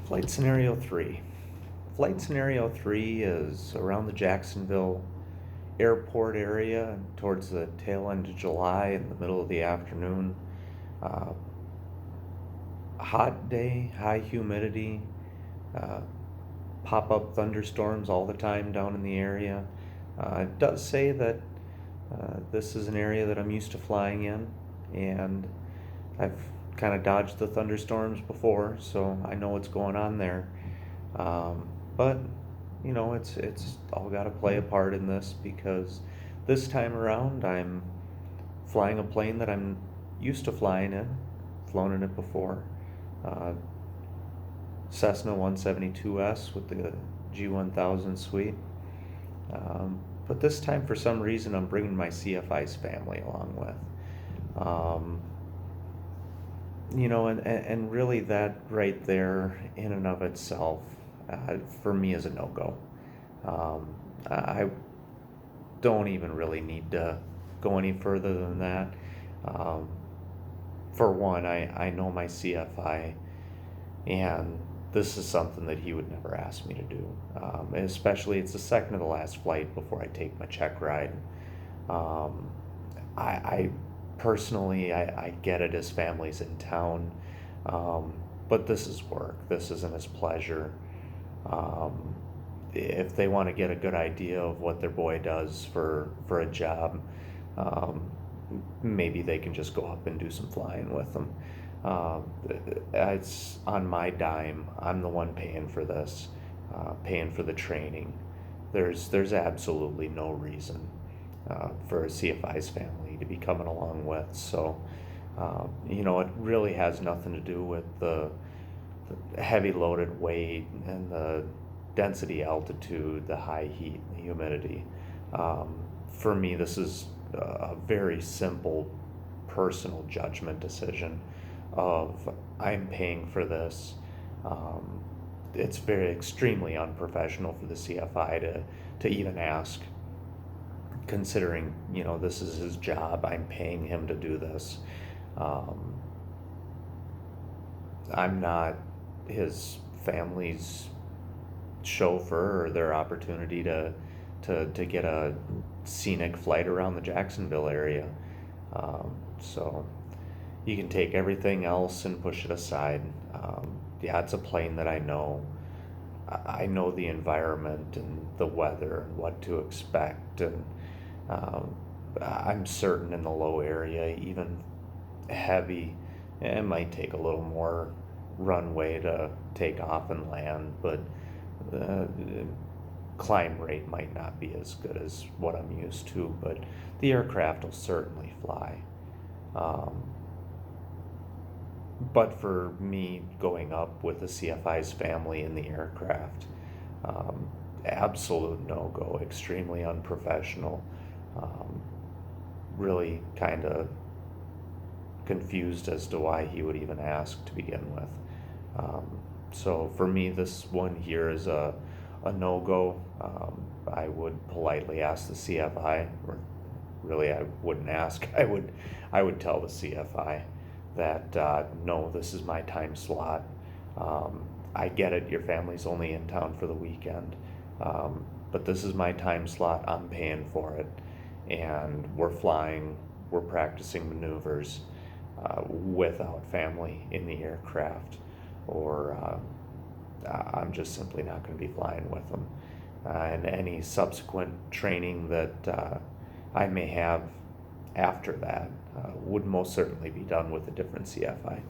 Flight Scenario 3. Flight Scenario 3 is around the Jacksonville airport area towards the tail end of July in the middle of the afternoon. Uh, Hot day, high humidity, uh, pop up thunderstorms all the time down in the area. It does say that this is an area that I'm used to flying in, and I've kind of dodged the thunderstorms before, so I know what's going on there. But it's all got to play a part in this because this time around I'm flying a plane that I'm used to flying in, flown in it before. Uh, Cessna 172S with the G1000 suite. But this time, for some reason, I'm bringing my CFI's family along with. And really that right there in and of itself, for me is a no-go. I don't even really need to go any further than that. Um, for one, I know my CFI, and this is something that he would never ask me to do. Especially, it's the second to the last flight before I take my check ride. Um, I personally, I get it, his family's in town, but this is work. This isn't his pleasure. Um, if they want to get a good idea of what their boy does for a job, um, maybe they can just go up and do some flying with them. It's on my dime. I'm the one paying for this, paying for the training. There's absolutely no reason for a CFI's family to be coming along with. So, it really has nothing to do with the heavy loaded weight and the density, altitude, the high heat, the humidity. For me, this is a very simple personal judgment decision of I'm paying for this. Um, it's very extremely unprofessional for the CFI to even ask, considering this is his job. I'm paying him to do this. Um, I'm not his family's chauffeur or their opportunity to get a scenic flight around the Jacksonville area. So you can take everything else and push it aside. Yeah, it's a plane that I know. I know the environment and the weather and what to expect, and um, I'm certain in the low area, even heavy, it might take a little more runway to take off and land, but the climb rate might not be as good as what I'm used to, but the aircraft will certainly fly. Um, but for me going up with the CFI's family in the aircraft, um, absolute no-go, extremely unprofessional, um, really kind of confused as to why he would even ask to begin with. So for me, this one here is a no-go. I would politely ask the CFI, or really I wouldn't ask. I would tell the CFI that no, this is my time slot. I get it, your family's only in town for the weekend, but this is my time slot. I'm paying for it, and we're flying. We're practicing maneuvers without family in the aircraft, or I'm just simply not going to be flying with them. And any subsequent training that I may have after that would most certainly be done with a different CFI.